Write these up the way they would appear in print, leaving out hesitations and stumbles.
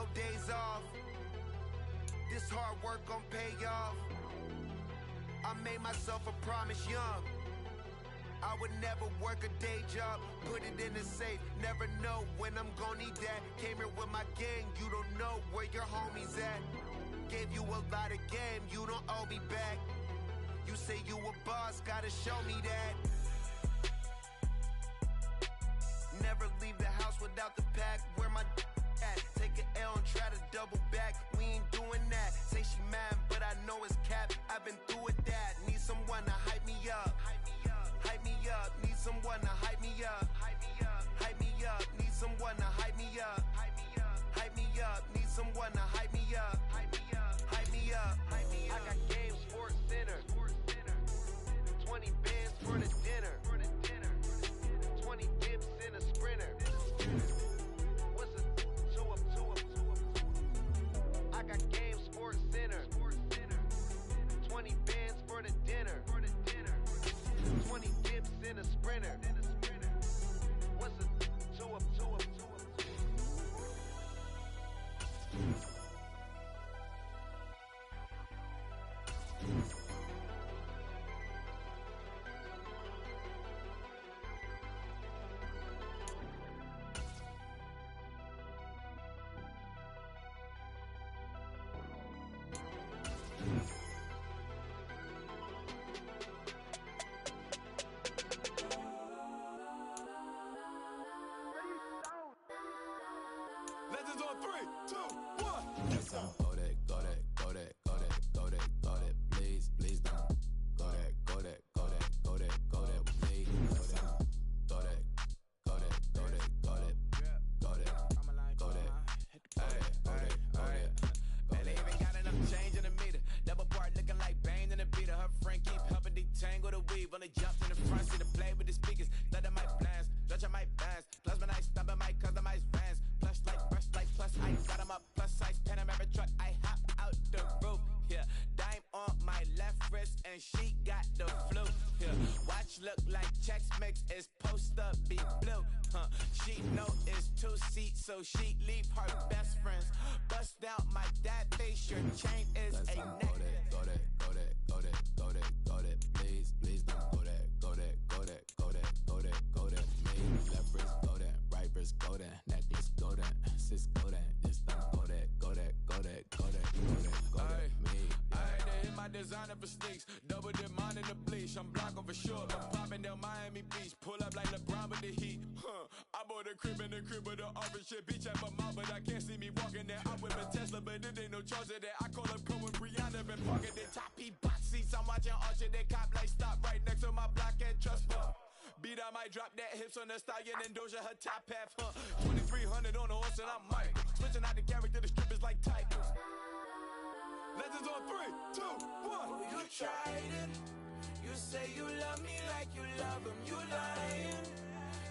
no days off. This hard work gon' pay off. I made myself a promise young. I would never work a day job, put it in the safe, never know when I'm gon' need that. Came here with my gang, you don't know where your homies at. Gave you a lot of game, you don't owe me back. You say you a boss, gotta show me that. Never leave the house without the pack, where my at? Take an L and try to double back, we ain't doing that. Say she mad, but I know it's cap, I've been through with that. Need someone to hype me up. Hype me up, need someone to hype me up. Hype me up, need someone to hype me up. Hype me up, need someone to hype me up. Hype me up. I got game, Sports Center. 20 bands for the dinner. 20 dips in a sprinter. What's a two up? I got game, Sports Center. 20 bands for the dinner. 20 dips in a sprinter. What's a two up? Legends on 3, 2, 1. Yes, I'm go that, please don't. Go that with me. Go that. Man, they even got enough change in the meter. Double part looking like Bane in the beater. Her friend keep helping detangle the weave. Only jumps in the front, see the play with the speakers. Let them might blast, judge I might dance. Plus when I stop at my customized vans. Plus like brush like plus I got them up. Plus size Panamera truck, I hop out the roof. Yeah, dime on my left wrist and she got the flu. Yeah, watch look like Chex Mix is post up be blue. She know it's 2 seats, so she leave her best friends. Bust down my dad face, your chain is a necklace. Go that, please don't. Go that, me. Left wrist, go that, right wrist, go that, necklace, go that, sis, go that, this don't go that, me. I had to hit my designer for sneaks, double dip mine in the bleach. I'm blocking for sure, I'm popping down Miami Beach, pull up like LeBron with the heat. I bought a crib in the crib with the office shit, beach at my mouth, but I can't see me walking there. I'm with a Tesla, but it ain't no charge of that. I call up Cohen, Brianna, been parking the top P box seats. I'm watching Archer, they cop like stop right next to my block and trust fund. Beat, I might drop that hips on the stallion and Doja her top half, 2300 on the horse and I'm Mike. Switching out the character, the strippers like Titans. Legends on 3, 2, 1. Oh, you tried it. You say you love me like you love him, you lying.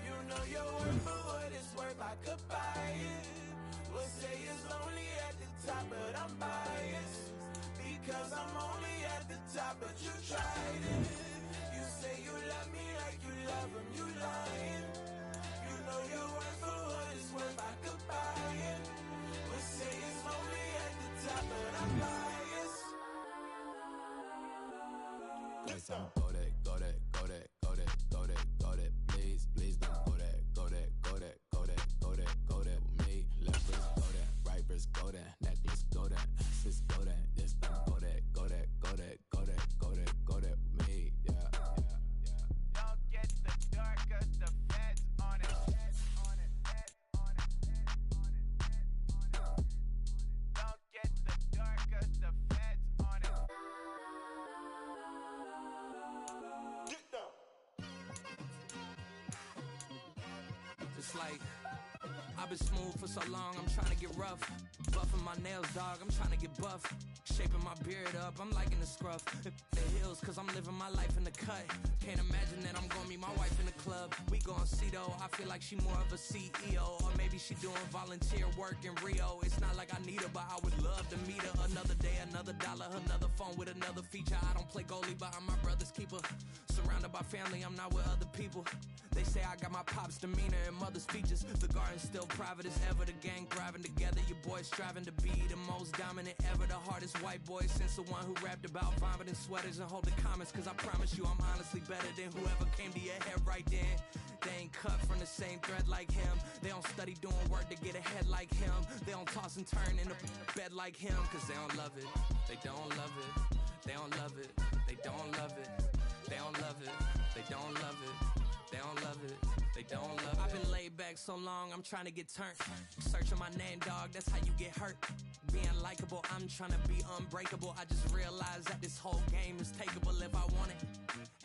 You know your worth for what it's worth, I could buy it. We'll say it's lonely at the top, but I'm biased. Because I'm only at the top, but you tried it. You say you love me like you love him, you lying. You know your worth for what it's worth, I could buy it. We'll say it's lonely at the top, but I'm biased. Yes, I'm go that, please don't. Go that with me. Left wrist, go that, right wrist, go that, necklace, go that, sis, go that, this don't go that with me. Yeah. Don't get the dark, cause the feds on it. Don't get the dark, cause the feds on it. Get down. It's like I've been smooth for so long, I'm trying to get rough. Buffing my nails, dog, I'm trying to get buff. Shaping my beard up, I'm liking the scruff. The hills, cause I'm living my life in the cut. Can't imagine that I'm gonna meet my wife in the club. We gon' see though, I feel like she more of a CEO. Or maybe she doing volunteer work in Rio. It's not like I need her, but I would love to meet her. Another day, another dollar, another phone with another feature. I don't play goalie, but I'm my brother's keeper. Surrounded by family, I'm not with other people. They say I got my pop's demeanor and mother's features. The garden's still private as ever. The gang thriving together. Your boys striving to be the most dominant ever. The hardest white boy since the one who rapped about vomiting sweaters and holding comments. Cause I promise you I'm honestly better than whoever came to your head right then. They ain't cut from the same thread like him. They don't study doing work to get ahead like him. They don't toss and turn in the bed like him. Cause they don't love it. They don't love it. They don't love it. They don't love it. They don't love it. They don't love it. They don't love it. They don't love it. I've been laid back so long, I'm trying to get turned. Searching my name, dog, that's how you get hurt. Being likable, I'm trying to be unbreakable. I just realized that this whole game is takeable if I want it.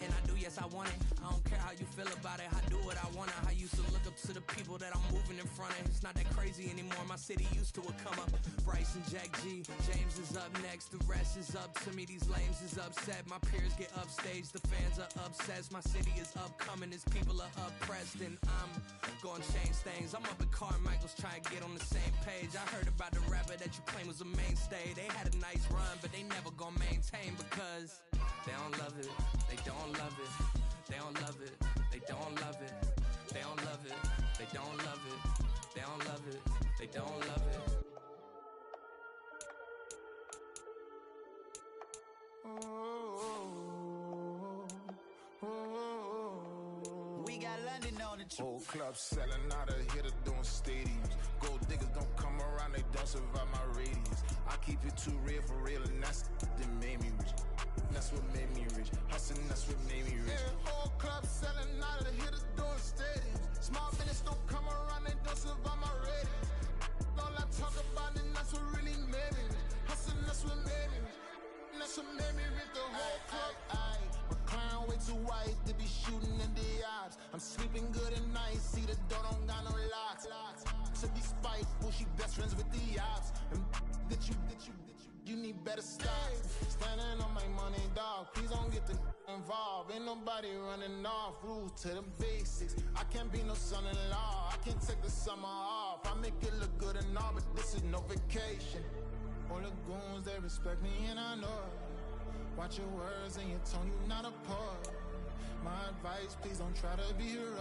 And I do, yes, I want it. I don't care how you feel about it. I do what I want. I used to look up to the people that I'm moving in front of. It's not that crazy anymore. My city used to it come up. Bryce and Jack G. James is up next. The rest is up to me. These lames is upset. My peers get upstaged. The fans are obsessed. My city is upcoming. Its people are oppressed. And I'm gonna change things. I'm up at Carmichael's trying to get on the same page. I heard about the rapper that you claim was a mainstay. They had a nice run, but they never gonna maintain because they don't love it. They don't love it. They don't love it. They don't love it. They don't love it. They don't love it. They don't love it. They don't love it. We got London on the Whole club selling out of hitter doing stadiums. Gold diggers don't come around, they don't survive my radius. I keep it too real for real, and that's that made me rich. That's what made me rich. Hustling, that's what made me rich. Yeah, whole club selling out of hitters doing stadiums. Small business don't come around, they don't survive my radius. All I talk about it, that's what really made me rich. Hustling, that's what made me rich. And that's what made me rich. The whole club. My crown way too white to be shooting in the eyes. I'm sleeping good at night, see the door don't got no locks. To be spiteful, she best friends with the ops. And that you need better stop. Standing on my money, dog. Please don't get the involved. Ain't nobody running off. Rules to the basics. I can't be no son-in-law. I can't take the summer off. I make it look good and all, but this is no vacation. All the goons, they respect me and I know it. Watch your words and your tone, you not a poet. My advice, please don't try to be heroic.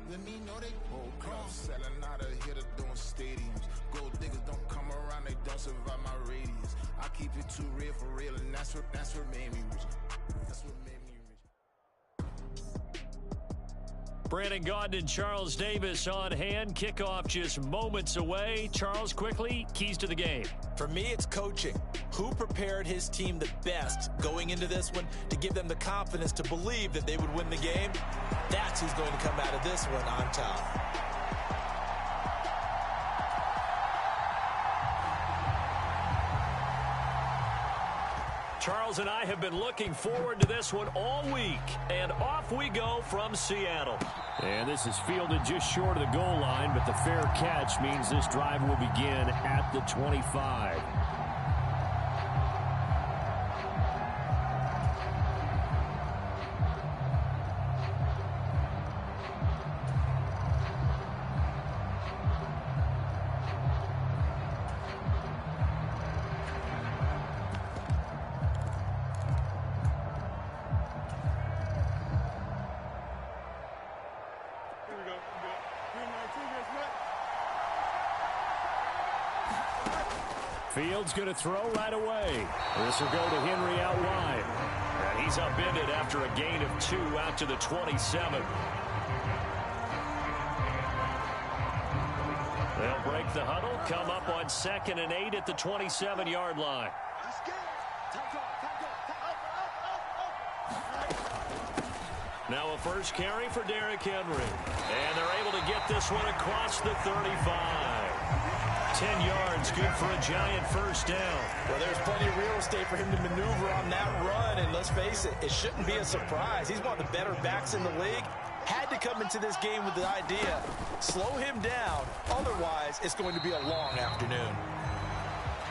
Let me know they whole club selling out of hitter doing stadiums. Gold diggers don't come around, they don't survive my radius. I keep it too real for real, and that's what made me rich. That's what made me rich. Brandon Gaudin and Charles Davis on hand. Kickoff just moments away. Charles, quickly, keys to the game. For me, it's coaching. Who prepared his team the best going into this one to give them the confidence to believe that they would win the game? That's who's going to come out of this one on top. Charles and I have been looking forward to this one all week. And off we go from Seattle. And this is fielded just short of the goal line, but the fair catch means this drive will begin at the 25. Fields going to throw right away. This will go to Henry out wide. And he's upended after a gain of 2 out to the 27. They'll break the huddle, come up on 2nd and 8 at the 27-yard line. Now a first carry for Derrick Henry. And they're able to get this one across the 35. 10 yards, good for a giant first down. Well, there's plenty of real estate for him to maneuver on that run, and let's face it, it shouldn't be a surprise. He's one of the better backs in the league. Had to come into this game with the idea, slow him down, otherwise it's going to be a long afternoon.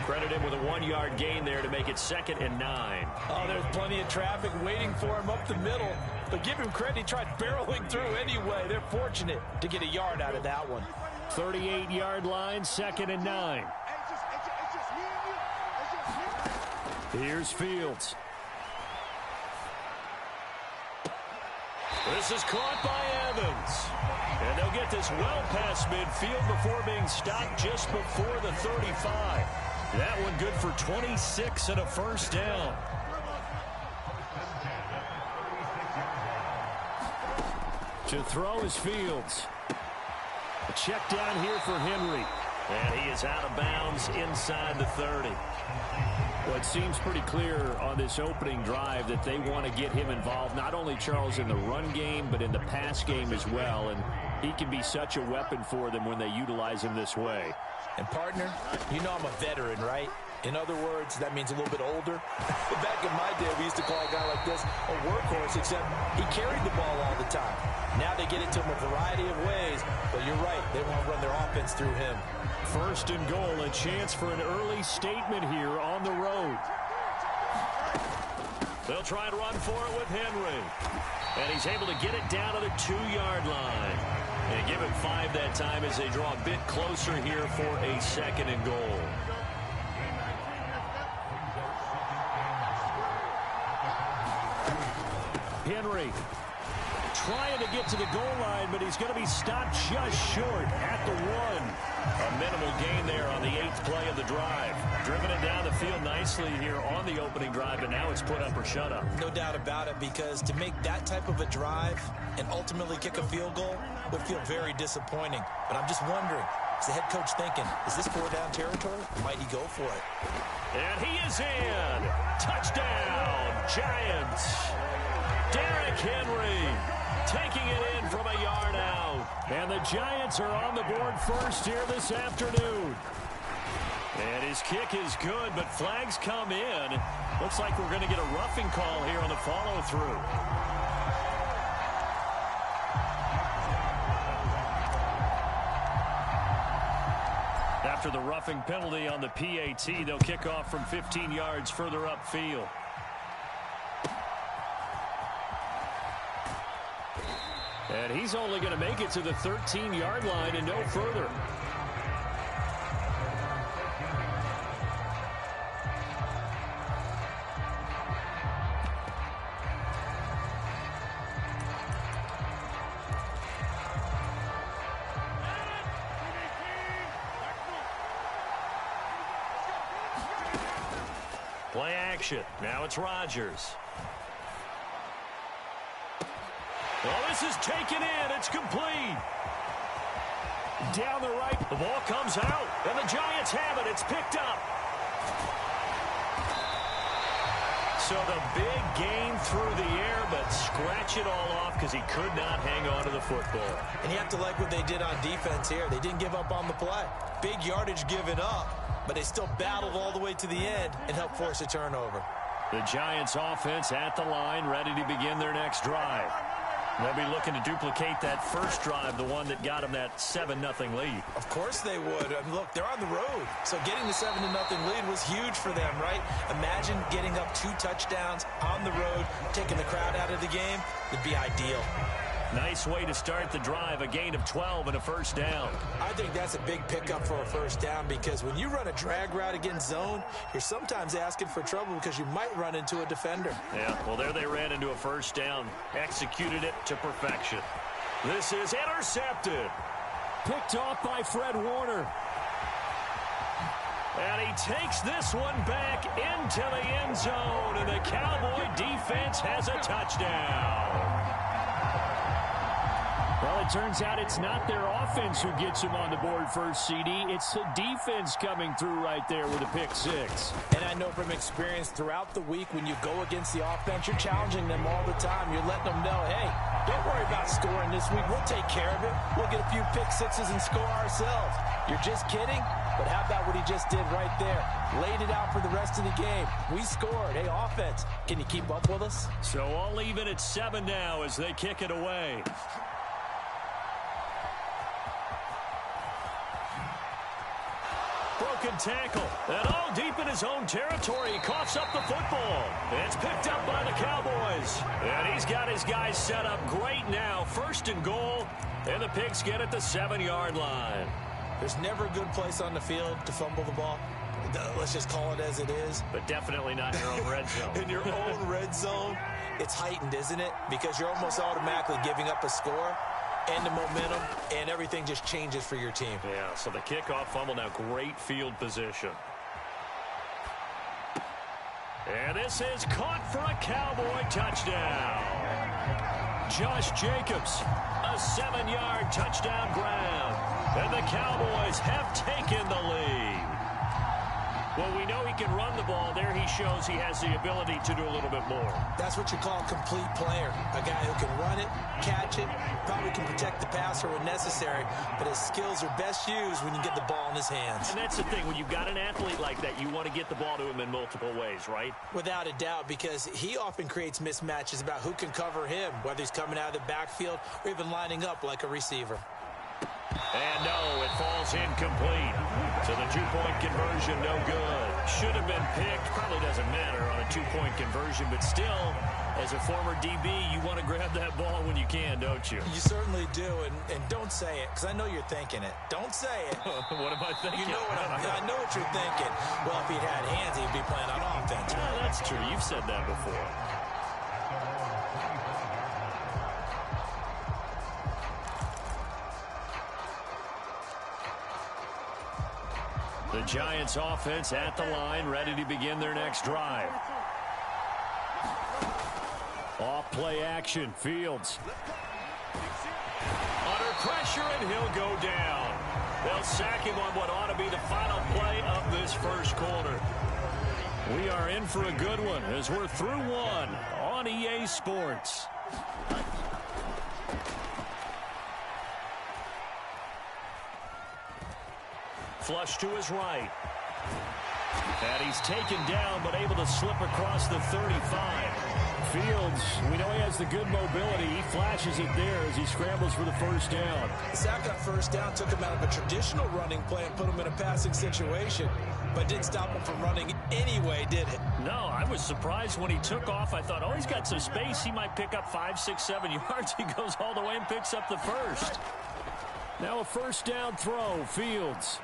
Credit him with a 1-yard gain there to make it 2nd and 9. Oh, there's plenty of traffic waiting for him up the middle, but give him credit, he tried barreling through anyway. They're fortunate to get a yard out of that one. 38-yard line, 2nd and 9. Here's Fields. This is caught by Evans. And they'll get this well past midfield before being stopped just before the 35. That one good for 26 and a first down. To throw is Fields. A check down here for Henry. And he is out of bounds inside the 30. Well, it seems pretty clear on this opening drive that they want to get him involved, not only, Charles, in the run game, but in the pass game as well. And he can be such a weapon for them when they utilize him this way. And, partner, you know I'm a veteran, right? In other words, that means a little bit older. But back in my day, we used to call a guy like this a workhorse, except he carried the ball all the time. Now they get it to him a variety of ways. But you're right, they want to run their offense through him. First and goal, a chance for an early statement here on the road. They'll try and run for it with Henry. And he's able to get it down to the 2-yard line. And give him 5 that time as they draw a bit closer here for a second and goal. Henry trying to get to the goal line, but he's going to be stopped just short at the 1. A minimal gain there on the 8th play of the drive. Driven it down the field nicely here on the opening drive, but now it's put up or shut up. No doubt about it, because to make that type of a drive and ultimately kick a field goal would feel very disappointing. But I'm just wondering, is the head coach thinking, is this 4-down territory? Or might he go for it? And he is in. Touchdown, Giants. Derrick Henry taking it in from a yard out. And the Giants are on the board first here this afternoon. And his kick is good, but flags come in. Looks like we're going to get a roughing call here on the follow-through. After the roughing penalty on the PAT, they'll kick off from 15 yards further upfield. And he's only going to make it to the 13-yard line and no further. Play action. Now it's Rodgers. Well, this is taken in. It's complete. Down the right. The ball comes out. And the Giants have it. It's picked up. So the big gain through the air, but scratch it all off because he could not hang on to the football. And you have to like what they did on defense here. They didn't give up on the play. Big yardage given up, but they still battled all the way to the end and helped force a turnover. The Giants offense at the line, ready to begin their next drive. They'll be looking to duplicate that first drive, the one that got them that 7-0 lead. Of course they would. I mean, look, they're on the road. So getting the 7-0 lead was huge for them, right? Imagine getting up 2 touchdowns on the road, taking the crowd out of the game. It'd be ideal. Nice way to start the drive, a gain of 12 and a first down. I think that's a big pickup for a first down because when you run a drag route against zone, you're sometimes asking for trouble because you might run into a defender. Yeah, well, there they ran into a first down, executed it to perfection. This is intercepted. Picked off by Fred Warner. And he takes this one back into the end zone, and the Cowboy defense has a touchdown. Well, it turns out it's not their offense who gets him on the board first, CD. It's the defense coming through right there with a pick 6. And I know from experience throughout the week when you go against the offense, you're challenging them all the time. You're letting them know, hey, don't worry about scoring this week. We'll take care of it. We'll get a few pick 6s and score ourselves. You're just kidding? But how about what he just did right there? Laid it out for the rest of the game. We scored. Hey, offense, can you keep up with us? So all even at 7 now as they kick it away. Broken tackle. And all deep in his own territory. He coughs up the football. It's picked up by the Cowboys. And he's got his guys set up great now. First and goal. And the Pigs get at the 7-yard line. There's never a good place on the field to fumble the ball. let's just call it as it is. But definitely not in your own red zone. In your own red zone, it's heightened, isn't it? Because you're almost automatically giving up a score and the momentum, and everything just changes for your team. Yeah, so the kickoff fumble, now great field position. And this is caught for a Cowboy touchdown. Josh Jacobs, a 7-yard touchdown grab. And the Cowboys have taken the lead. Well, we know he can run the ball. There he shows he has the ability to do a little bit more. That's what you call a complete player. A guy who can run it, catch it, probably can protect the passer when necessary, but his skills are best used when you get the ball in his hands. And that's the thing. When you've got an athlete like that, you want to get the ball to him in multiple ways, right? Without a doubt, because he often creates mismatches about who can cover him, whether he's coming out of the backfield or even lining up like a receiver. And no, it falls incomplete. So the two-point conversion, no good. Should have been picked. Probably doesn't matter on a two-point conversion, but still, as a former DB, you want to grab that ball when you can, don't you? You certainly do, and don't say it, because I know you're thinking it. Don't say it. What am I thinking? You know I know what you're thinking. Well, if he'd had hands, he'd be playing on offense. Yeah, that's true. You've said that before. The Giants offense at the line, ready to begin their next drive. Off play action, Fields. Under pressure, and he'll go down. They'll sack him on what ought to be the final play of this first quarter. We are in for a good one as we're through one on EA Sports. Flush to his right. And he's taken down, but able to slip across the 35. Fields, we know he has the good mobility. He flashes it there as he scrambles for the first down. The sack on first down took him out of a traditional running play and put him in a passing situation, but didn't stop him from running anyway, did it? No, I was surprised when he took off. I thought, oh, he's got some space. He might pick up 5, 6, 7 yards. He goes all the way and picks up the first. Now a first down throw, Fields.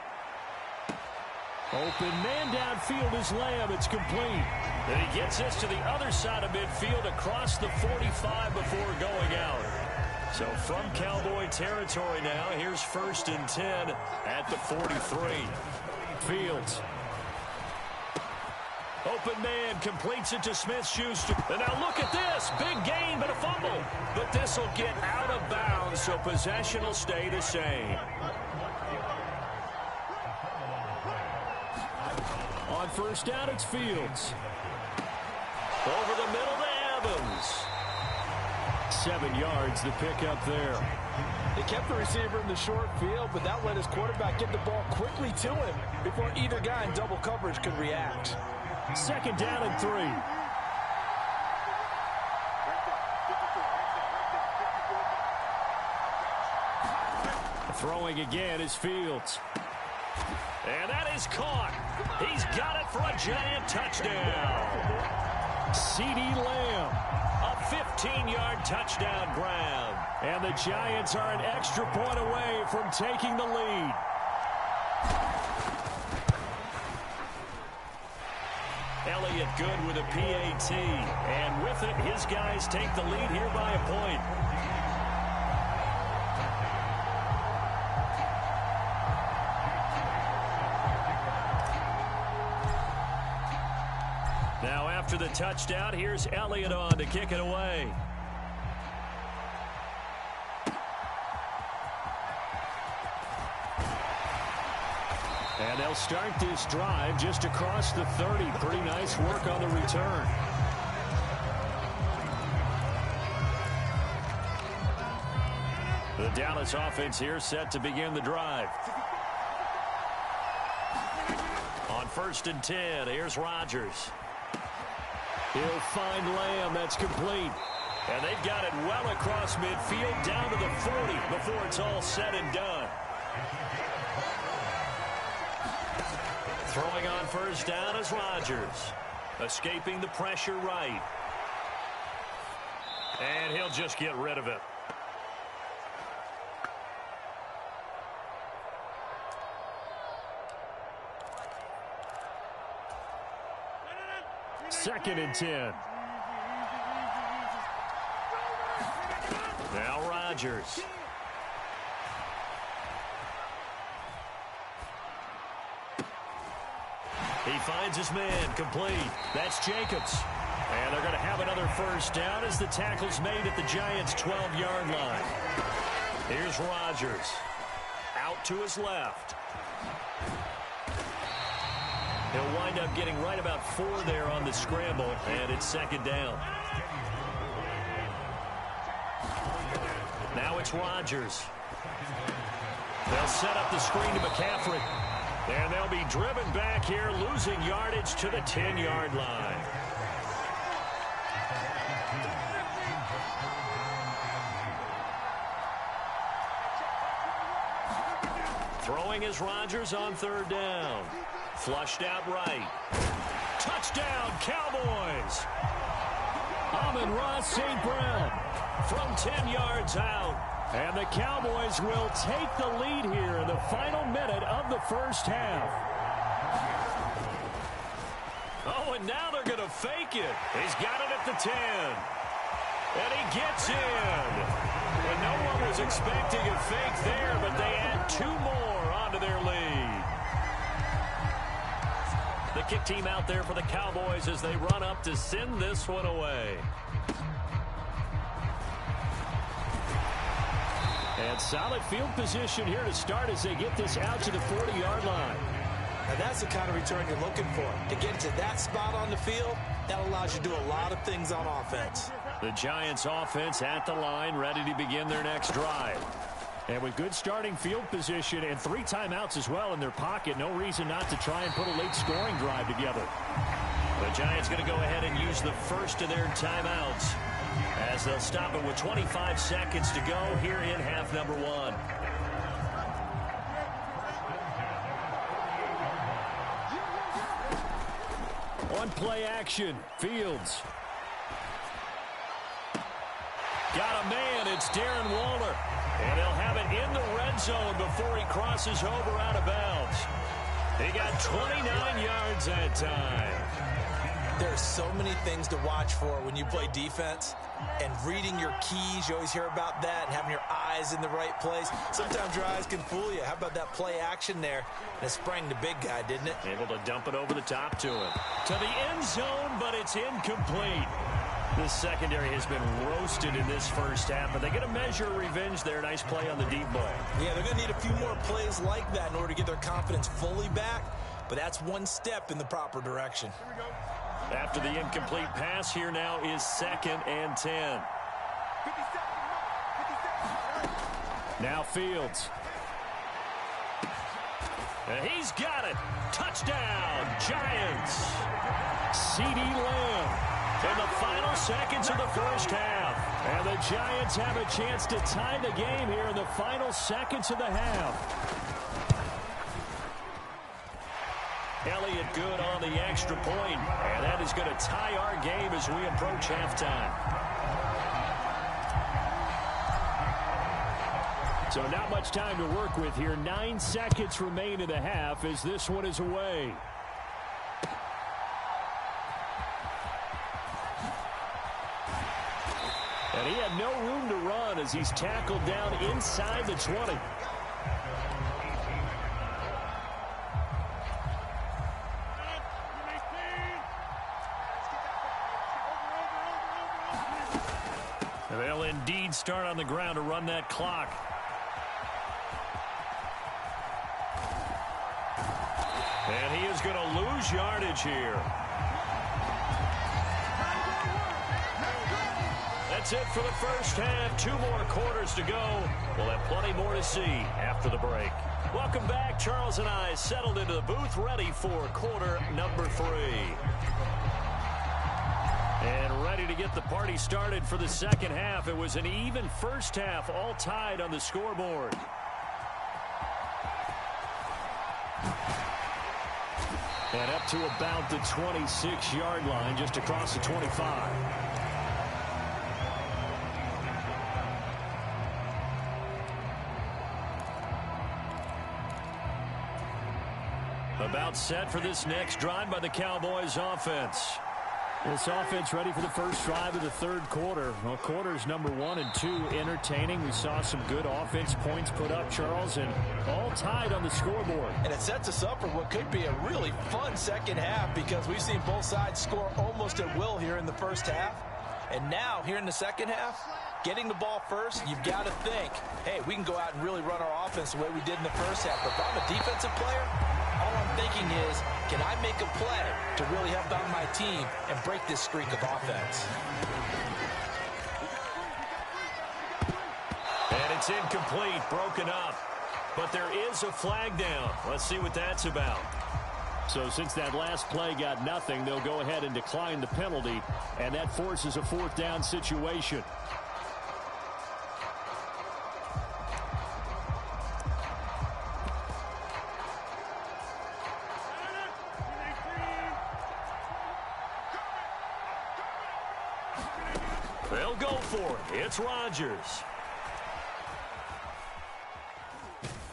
Open man downfield is Lamb. It's complete. Then he gets this to the other side of midfield across the 45 before going out. So from Cowboy territory now, here's 1st and 10 at the 43. Fields. Open man completes it to Smith-Schuster. And now look at this. Big gain, but a fumble. But this will get out of bounds, so possession will stay the same. On first down, it's Fields. Over the middle to Evans. 7 yards, the pickup there. They kept the receiver in the short field, but that let his quarterback get the ball quickly to him before either guy in double coverage could react. 2nd down and 3. Throwing again is Fields. And that is caught. He's got it for a Giant touchdown. CeeDee Lamb, a 15-yard touchdown grab. And the Giants are an extra point away from taking the lead. Elliott good with a PAT. And with it, his guys take the lead here by a point. Now after the touchdown, here's Elliott on to kick it away. And they'll start this drive just across the 30. Pretty nice work on the return. The Dallas offense here set to begin the drive. On 1st and 10, here's Rodgers. He'll find Lamb. That's complete. And they've got it well across midfield down to the 40 before it's all said and done. Throwing on first down is Rodgers. Escaping the pressure right. And he'll just get rid of it. 2nd and 10. Now Rodgers. He finds his man complete. That's Jacobs. And they're going to have another first down as the tackle's made at the Giants' 12-yard line. Here's Rodgers. Out to his left. He'll wind up getting right about 4 there on the scramble, and it's 2nd down. Now it's Rodgers. They'll set up the screen to McCaffrey. And they'll be driven back here, losing yardage to the 10-yard line. Throwing is Rodgers on 3rd down. Flushed out right. Touchdown, Cowboys! Amon-Ra St. Brown from 10 yards out. And the Cowboys will take the lead here in the final minute of the first half. Oh, and now they're going to fake it. He's got it at the 10. And he gets in. And no one was expecting a fake there, but they add 2 more onto their lead. The kick team out there for the Cowboys as they run up to send this one away. And solid field position here to start as they get this out to the 40-yard line. Now that's the kind of return you're looking for. To get to that spot on the field, that allows you to do a lot of things on offense. The Giants offense at the line, ready to begin their next drive. And with good starting field position and 3 timeouts as well in their pocket, no reason not to try and put a late scoring drive together. The Giants going to go ahead and use the first of their timeouts, as they'll stop it with 25 seconds to go here in half number 1. On play action, Fields. Got a man, it's Darren Waller. And they'll have it in the red zone before he crosses over out of bounds. He got 29 yards that time. There's so many things to watch for when you play defense. And reading your keys, you always hear about that, and having your eyes in the right place. Sometimes your eyes can fool you. How about that play action there? And it sprang the big guy, didn't it? Able to dump it over the top to him. To the end zone, but it's incomplete. This secondary has been roasted in this first half, but they get a measure of revenge there. Nice play on the deep ball. Yeah, they're going to need a few more plays like that in order to get their confidence fully back, but that's one step in the proper direction. After the incomplete pass, here now is 2nd and 10. Now Fields. And he's got it. Touchdown, Giants. CeeDee Lamb in the final seconds of the first half. And the Giants have a chance to tie the game here in the final seconds of the half. Elliott good on the extra point, and that is going to tie our game as we approach halftime. So not much time to work with here. 9 seconds remain in the half as this one is away. And he had no room to run as he's tackled down inside the 20. And they'll indeed start on the ground to run that clock. And he is going to lose yardage here. That's it for the first half. 2 more quarters to go. We'll have plenty more to see after the break. Welcome back. Charles and I settled into the booth, ready for quarter number 3. And ready to get the party started for the second half. It was an even first half, all tied on the scoreboard. And up to about the 26-yard line, just across the 25. About set for this next drive by the Cowboys offense. This offense ready for the first drive of the third quarter. Well, quarters number 1 and 2 entertaining. We saw some good offense points put up, Charles, and all tied on the scoreboard. And it sets us up for what could be a really fun second half because we've seen both sides score almost at will here in the first half. And now, here in the second half, getting the ball first, you've got to think, hey, we can go out and really run our offense the way we did in the first half. But if I'm a defensive player, all I'm thinking is, can I make a play to really help out my team and break this streak of offense? And it's incomplete, broken up. But there is a flag down. Let's see what that's about. So since that last play got nothing, they'll go ahead and decline the penalty, and that forces a fourth down situation. They'll go for it. It's Rodgers.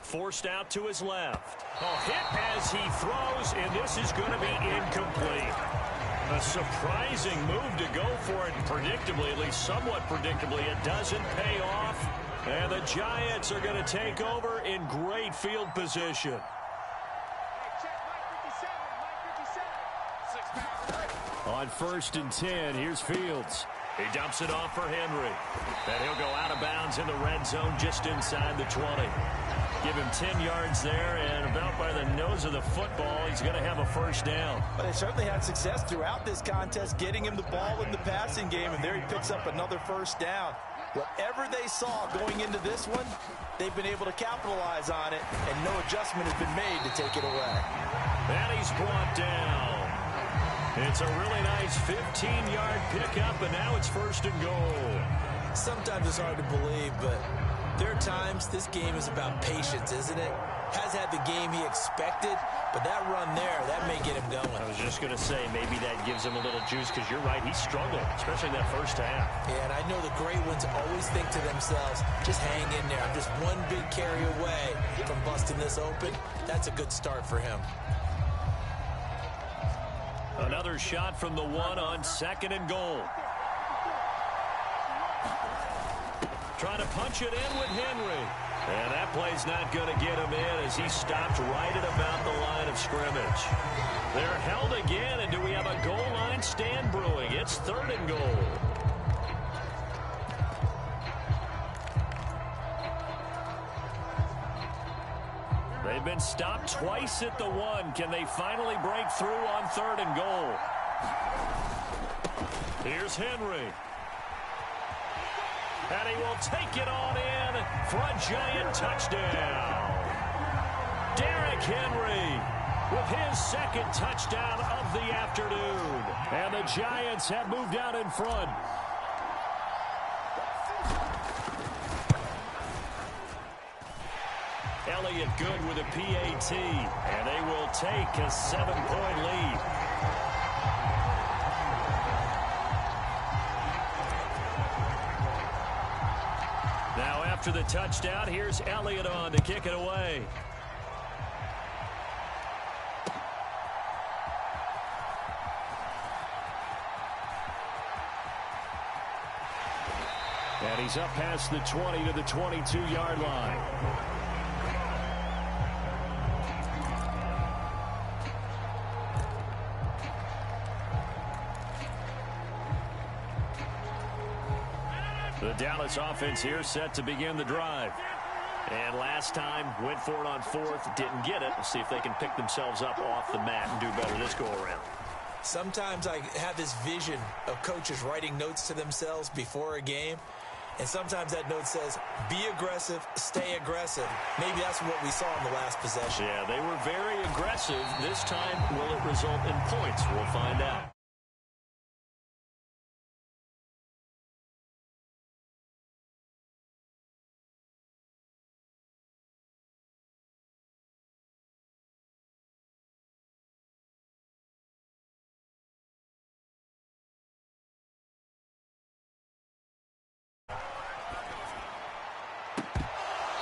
Forced out to his left. A hit as he throws, and this is going to be incomplete. A surprising move to go for it, predictably, at least somewhat predictably. It doesn't pay off, and the Giants are going to take over in great field position. On 1st and 10, here's Fields. He dumps it off for Henry. And he'll go out of bounds in the red zone just inside the 20. Give him 10 yards there, and about by the nose of the football, he's going to have a first down. But they certainly had success throughout this contest, getting him the ball in the passing game, and there he picks up another first down. Whatever they saw going into this one, they've been able to capitalize on it, and no adjustment has been made to take it away. And he's brought down. It's a really nice 15-yard pickup, and now it's 1st and goal. Sometimes it's hard to believe, but there are times this game is about patience, isn't it? Has had the game he expected, but that run there, that may get him going. I was just going to say, maybe that gives him a little juice, because you're right, he struggled, especially in that first half. Yeah, and I know the great ones always think to themselves, just hang in there. I'm just one big carry away from busting this open. That's a good start for him. Another shot from the 1 on 2nd and goal. Trying to punch it in with Henry. And that play's not going to get him in as he stopped right at about the line of scrimmage. They're held again, and do we have a goal line stand brewing? It's 3rd and goal. They've been stopped twice at the 1. Can they finally break through on 3rd and goal? Here's Henry. And he will take it on in for a Giant touchdown. Derrick Henry with his 2nd touchdown of the afternoon. And the Giants have moved out in front. Elliott good with a PAT, and they will take a 7-point lead. Now after the touchdown, here's Elliott on to kick it away. And he's up past the 20 to the 22-yard line. The Dallas offense here set to begin the drive. And last time, went for it on 4th, didn't get it. We'll see if they can pick themselves up off the mat and do better this go-around. Sometimes I have this vision of coaches writing notes to themselves before a game. And sometimes that note says, be aggressive, stay aggressive. Maybe that's what we saw in the last possession. Yeah, they were very aggressive. This time, will it result in points? We'll find out.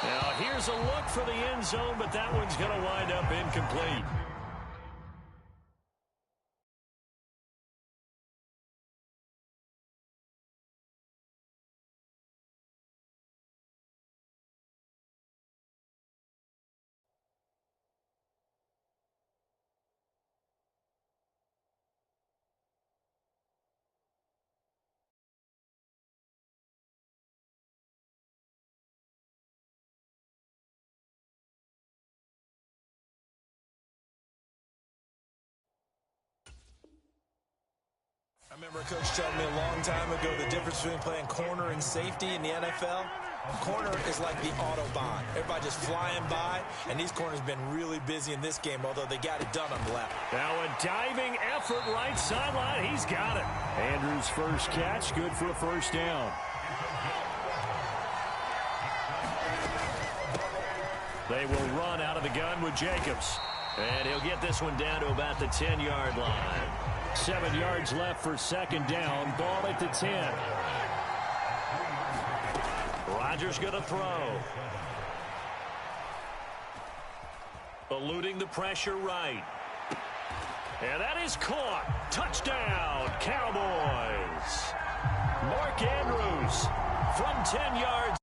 Now, here's a look for the end zone, but that one's going to wind up incomplete. remember a coach telling me a long time ago the difference between playing corner and safety in the NFL. Corner is like the Autobahn. Everybody just flying by, and these corners have been really busy in this game, although they got it done on the left. Now a diving effort right sideline. He's got it. Andrews' first catch, good for a first down. They will run out of the gun with Jacobs. And he'll get this one down to about the 10-yard line. 7 yards left for second down. Ball at the 10. Rodgers going to throw. Eluding the pressure right. And that is caught. Touchdown, Cowboys. Mark Andrews from 10 yards.